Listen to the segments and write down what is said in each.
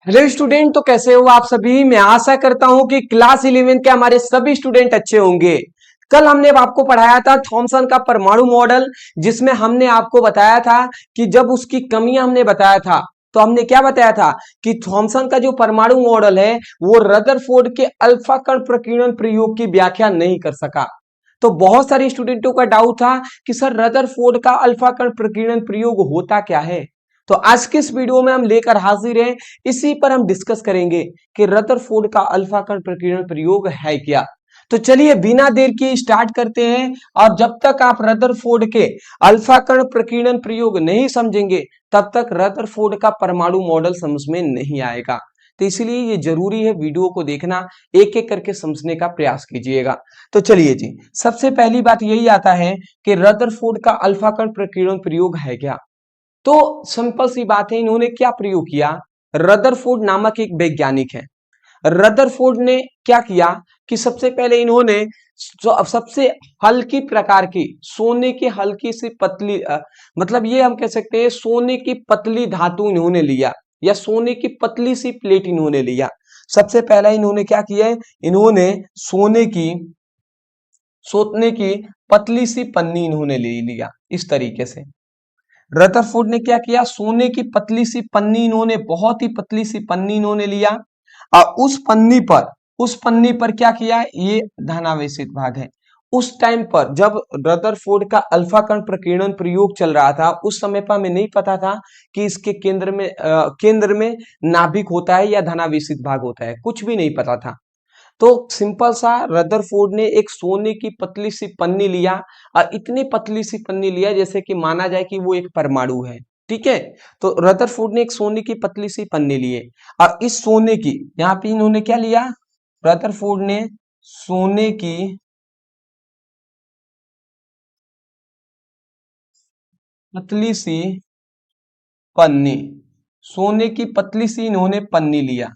Hello student, तो कैसे हो आप सभी। मैं आशा करता हूं कि क्लास 11 के हमारे सभी स्टूडेंट अच्छे होंगे। कल हमने आपको पढ़ाया था थॉमसन का परमाणु मॉडल, जिसमें हमने आपको बताया था कि जब उसकी कमियां हमने बताया था तो हमने क्या बताया था कि थॉमसन का जो परमाणु मॉडल है वो रदरफोर्ड के अल्फा कण प्रकीर्णन प्रयोग की व्याख्या नहीं कर सका। तो बहुत सारे स्टूडेंटों का डाउट था कि सर रदरफोर्ड का अल्फा कण प्रकीर्णन प्रयोग होता क्या है। तो आज के इस वीडियो में हम लेकर हाजिर हैं, इसी पर हम डिस्कस करेंगे कि रदरफोर्ड का अल्फा कण प्रकीर्णन प्रयोग है क्या। तो चलिए बिना देर किए स्टार्ट करते हैं। और जब तक आप रदरफोर्ड के अल्फा कण प्रकीर्णन प्रयोग नहीं समझेंगे तब तक रदरफोर्ड का परमाणु मॉडल समझ में नहीं आएगा। तो इसलिए ये जरूरी है वीडियो को देखना, एक एक करके समझने का प्रयास कीजिएगा। तो चलिए जी, सबसे पहली बात यही आता है कि रदरफोर्ड का अल्फा कण प्रकीर्णन प्रयोग है क्या। तो सिंपल सी बात है, इन्होंने क्या प्रयोग किया। रदरफोर्ड नामक एक वैज्ञानिक है। रदरफोर्ड ने क्या किया कि सबसे पहले इन्होंने सबसे हल्की प्रकार की सोने की हल्की सी पतली मतलब ये हम कह सकते हैं सोने की पतली धातु इन्होंने लिया, या सोने की पतली सी प्लेट इन्होंने लिया। सबसे पहला इन्होंने क्या किया है, इन्होंने सोने की पतली सी पन्नी इन्होंने ले लिया। इस तरीके से रदरफोर्ड ने क्या किया, सोने की पतली सी पन्नी इन्होंने, बहुत ही पतली सी पन्नी इन्होंने लिया और उस पन्नी पर क्या किया, ये धनावेशित भाग है। उस टाइम पर जब रदरफोर्ड का अल्फा कण प्रकीर्णन प्रयोग चल रहा था, उस समय पर हमें नहीं पता था कि इसके केंद्र में नाभिक होता है या धनावेशित भाग होता है, कुछ भी नहीं पता था। तो सिंपल सा रदरफोर्ड ने एक सोने की पतली सी पन्नी लिया, और इतनी पतली सी पन्नी लिया जैसे कि माना जाए कि वो एक परमाणु है। ठीक है। तो रदरफोर्ड ने एक सोने की पतली सी पन्नी लिए, और इस सोने की, यहाँ पे इन्होंने क्या लिया, रदरफोर्ड ने सोने की पतली सी पन्नी, सोने की पतली सी इन्होंने पन्नी लिया।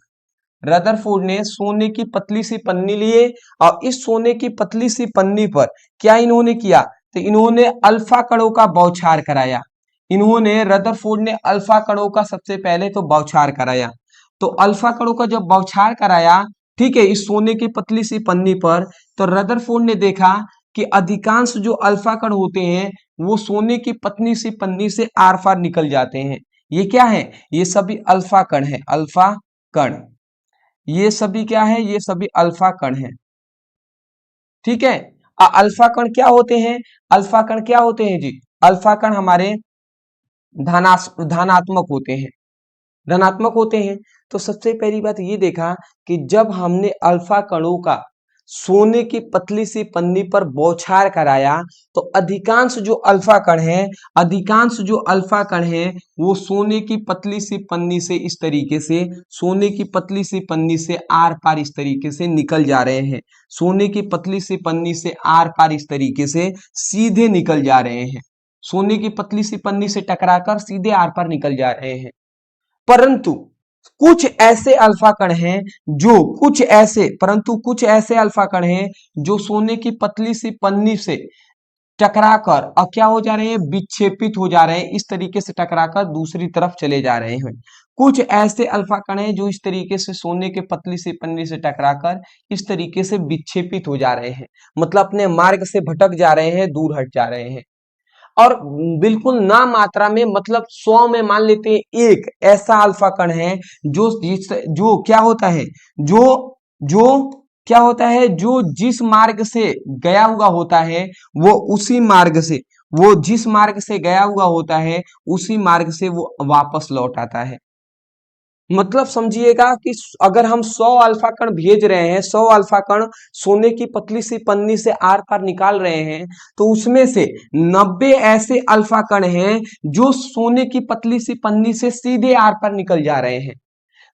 रदरफोर्ड ने सोने की पतली सी पन्नी लिए, और इस सोने की पतली सी पन्नी पर क्या इन्होंने किया, तो इन्होंने अल्फा कणों का बौछार कराया। इन्होंने रदरफोर्ड ने अल्फा कणों का सबसे पहले तो बौछार कराया। तो अल्फा कणों का जब बौछार कराया, ठीक है, इस सोने की पतली सी पन्नी पर, तो रदरफोर्ड ने देखा कि अधिकांश जो अल्फा कण होते हैं वो सोने की पतली सी पन्नी से आर पार निकल जाते हैं। ये क्या है, ये सभी अल्फा कण है, अल्फा कण। ये सभी क्या है, ये सभी अल्फा कण है। ठीक है। अल्फा कण क्या होते हैं, अल्फा कण क्या होते हैं जी, अल्फा कण हमारे धनात्मक होते हैं, धनात्मक होते हैं। तो सबसे पहली बात ये देखा कि जब हमने अल्फा कणों का सोने की पतली सी पन्नी पर बौछार कराया, तो अधिकांश जो अल्फा कण हैं वो सोने की पतली सी पन्नी से इस तरीके से, सोने की पतली सी पन्नी से आर पार इस तरीके से निकल जा रहे हैं। सोने की पतली सी पन्नी से आर पार इस तरीके से सीधे निकल जा रहे हैं। सोने की पतली सी पन्नी से टकराकर सीधे आर पार निकल जा रहे हैं। परंतु कुछ ऐसे अल्फा कण हैं जो सोने की पतली सी पन्नी से टकराकर और क्या हो जा रहे हैं, विक्षेपित हो जा रहे हैं। इस तरीके से टकराकर दूसरी तरफ चले जा रहे हैं। कुछ ऐसे अल्फा कण हैं जो इस तरीके से सोने के पतली सी पन्नी से टकराकर इस तरीके से विक्षेपित हो जा रहे हैं, मतलब अपने मार्ग से भटक जा रहे हैं, दूर हट जा रहे हैं। और बिल्कुल ना मात्रा में, मतलब 100 में मान लेते हैं एक ऐसा अल्फा कण है जो क्या होता है, जो जो क्या होता है, जो जिस मार्ग से गया हुआ होता है वो उसी मार्ग से, वो जिस मार्ग से गया हुआ होता है उसी मार्ग से वो वापस लौट आता है। मतलब समझिएगा कि अगर हम 100 अल्फा कण भेज रहे हैं, 100 अल्फा कण सोने की पतली सी पन्नी से आर पार निकाल रहे हैं, तो उसमें से 90 ऐसे अल्फा कण हैं जो सोने की पतली सी पन्नी से सीधे आर पार निकल जा रहे हैं।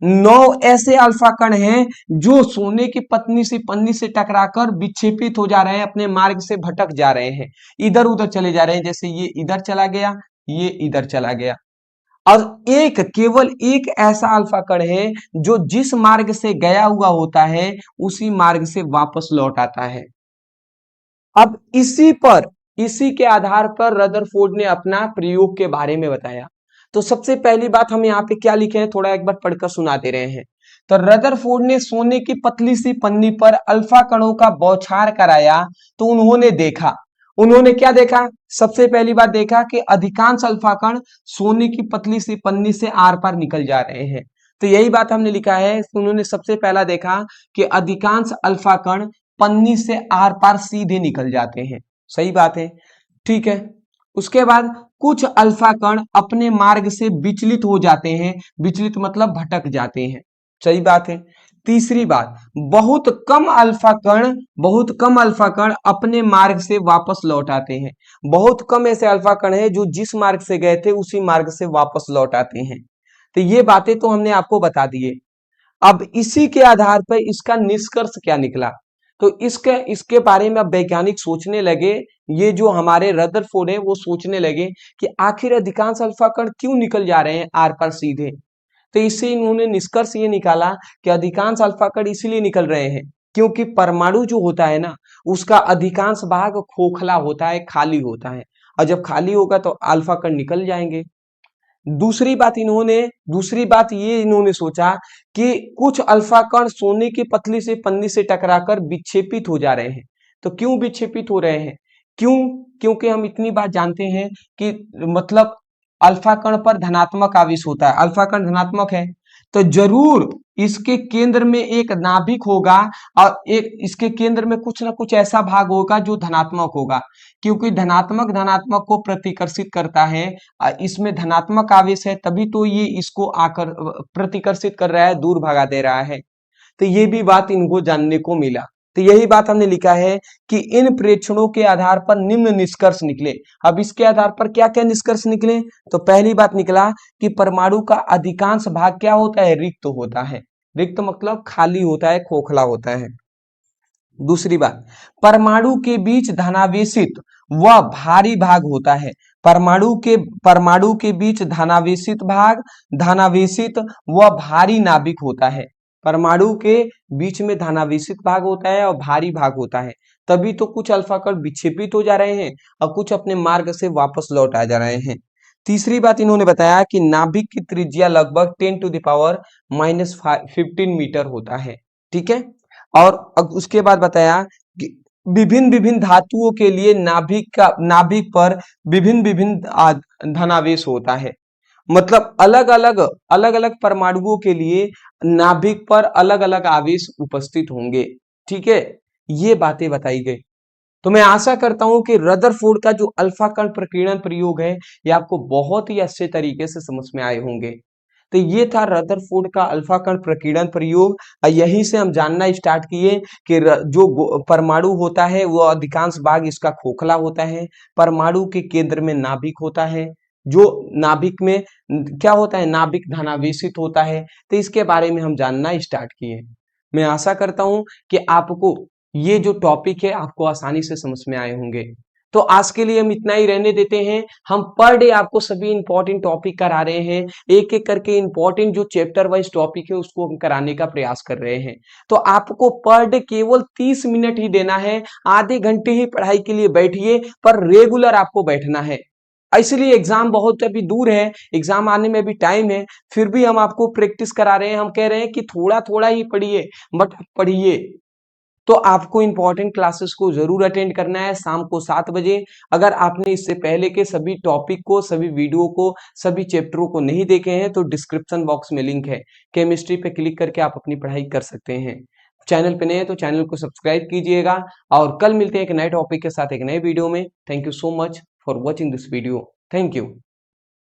9 ऐसे अल्फा कण हैं जो सोने की पतली सी पन्नी से टकराकर विक्षेपित हो जा रहे हैं, अपने मार्ग से भटक जा रहे हैं, इधर उधर चले जा रहे हैं। जैसे ये इधर चला गया, ये इधर चला गया। और केवल एक ऐसा अल्फा कण है जो जिस मार्ग से गया हुआ होता है उसी मार्ग से वापस लौट आता है। अब इसी के आधार पर रदरफोर्ड ने अपना प्रयोग के बारे में बताया। तो सबसे पहली बात हम यहाँ पे क्या लिखे हैं, थोड़ा एक बार पढ़कर सुना दे रहे हैं। तो रदरफोर्ड ने सोने की पतली सी पन्नी पर अल्फा कणों का बौछार कराया तो उन्होंने क्या देखा, सबसे पहली बात देखा कि अधिकांश अल्फा कण सोने की पतली सी पन्नी से आर पार निकल जा रहे हैं। तो यही बात हमने लिखा है, उन्होंने सबसे पहला देखा कि अधिकांश अल्फा कण पन्नी से आर पार सीधे निकल जाते हैं। सही बात है, ठीक है। उसके बाद कुछ अल्फा कण अपने मार्ग से विचलित हो जाते हैं, विचलित मतलब भटक जाते हैं। सही बात है। तीसरी बात, बहुत कम अल्फा कण अपने मार्ग से वापस लौट आते हैं। बहुत कम ऐसे अल्फा कण हैं जो जिस मार्ग से गए थे उसी मार्ग से वापस लौट आते हैं। तो ये बातें तो हमने आपको बता दिए। अब इसी के आधार पर इसका निष्कर्ष क्या निकला, तो इसके बारे में अब वैज्ञानिक सोचने लगे, ये जो हमारे रदरफोर्ड है वो सोचने लगे कि आखिर अधिकांश अल्फा कण क्यों निकल जा रहे हैं आर पार सीधे। तो इससे इन्होंने निष्कर्ष ये निकाला कि अधिकांश अल्फा कण इसलिए निकल रहे हैं क्योंकि परमाणु जो होता है ना, उसका अधिकांश भाग खोखला होता है, खाली होता है, और जब खाली होगा तो अल्फा कण निकल जाएंगे। दूसरी बात ये इन्होंने सोचा कि कुछ अल्फा कण सोने की पतली से पन्नी से टकराकर विक्षेपित हो जा रहे हैं। तो क्यों विक्षेपित हो रहे हैं, क्योंकि हम इतनी बात जानते हैं कि मतलब अल्फा कण पर धनात्मक आवेश होता है, अल्फा कण धनात्मक है तो जरूर इसके केंद्र में एक नाभिक होगा और एक इसके केंद्र में कुछ ना कुछ ऐसा भाग होगा जो धनात्मक होगा, क्योंकि धनात्मक को प्रतिकर्षित करता है। इसमें धनात्मक आवेश है तभी तो ये इसको आकर प्रतिकर्षित कर रहा है, दूर भगा दे रहा है। तो ये भी बात इनको जानने को मिला। तो यही बात हमने लिखा है कि इन प्रेक्षणों के आधार पर निम्न निष्कर्ष निकले। अब इसके आधार पर क्या क्या निष्कर्ष निकले, तो पहली बात निकला कि परमाणु का अधिकांश भाग क्या होता है, रिक्त होता है। रिक्त मतलब खाली होता है, खोखला होता है। दूसरी बात, परमाणु के बीच धनावेशित व भारी भाग होता है। परमाणु के बीच धनावेशित व भारी नाभिक होता है। परमाणु के बीच में धनावेशित भाग होता है और भारी भाग होता है, तभी तो कुछ अल्फा कण विक्षेपित हो जा रहे हैं और कुछ अपने मार्ग से वापस लौट आ जा रहे हैं। तीसरी बात इन्होंने बताया कि नाभिक की त्रिज्या लगभग 10⁻⁻15 मीटर होता है। ठीक है, और अब उसके बाद बताया कि विभिन्न धातुओं के लिए नाभिक पर विभिन्न धनावेश होता है। मतलब अलग अलग परमाणुओं के लिए नाभिक पर अलग अलग आवेश उपस्थित होंगे। ठीक है, ये बातें बताई गई। तो मैं आशा करता हूं कि रदरफोर्ड का जो अल्फा कण प्रकीर्णन प्रयोग है ये आपको बहुत ही अच्छे तरीके से समझ में आए होंगे। तो ये था रदरफोर्ड का अल्फा कण प्रकीर्णन प्रयोग। यहीं से हम जानना स्टार्ट किए कि जो परमाणु होता है वो अधिकांश भाग इसका खोखला होता है। परमाणु के केंद्र में नाभिक होता है, जो नाभिक में क्या होता है, नाभिक धनावेशित होता है। तो इसके बारे में हम जानना स्टार्ट किए। मैं आशा करता हूं कि आपको ये जो टॉपिक है आपको आसानी से समझ में आए होंगे। तो आज के लिए हम इतना ही रहने देते हैं। हम पर डे आपको सभी इंपॉर्टेंट टॉपिक करा रहे हैं, एक एक करके इंपॉर्टेंट जो चैप्टर वाइज टॉपिक है उसको हम कराने का प्रयास कर रहे हैं। तो आपको पर डे केवल 30 मिनट ही देना है, आधे घंटे ही पढ़ाई के लिए बैठिए, पर रेगुलर आपको बैठना है। इसलिए एग्जाम बहुत अभी दूर है, एग्जाम आने में भी टाइम है, फिर भी हम आपको प्रैक्टिस करा रहे हैं। हम कह रहे हैं कि थोड़ा थोड़ा ही पढ़िए, बट पढ़िए। तो आपको इंपॉर्टेंट क्लासेस को जरूर अटेंड करना है शाम को 7 बजे। अगर आपने इससे पहले के सभी टॉपिक को, सभी वीडियो को, सभी चैप्टरों को नहीं देखे हैं तो डिस्क्रिप्शन बॉक्स में लिंक है, केमिस्ट्री पे क्लिक करके आप अपनी पढ़ाई कर सकते हैं। चैनल पे नए हैं तो चैनल को सब्सक्राइब कीजिएगा, और कल मिलते हैं एक नए टॉपिक के साथ एक नए वीडियो में। Thank you so much for watching this video. Thank you.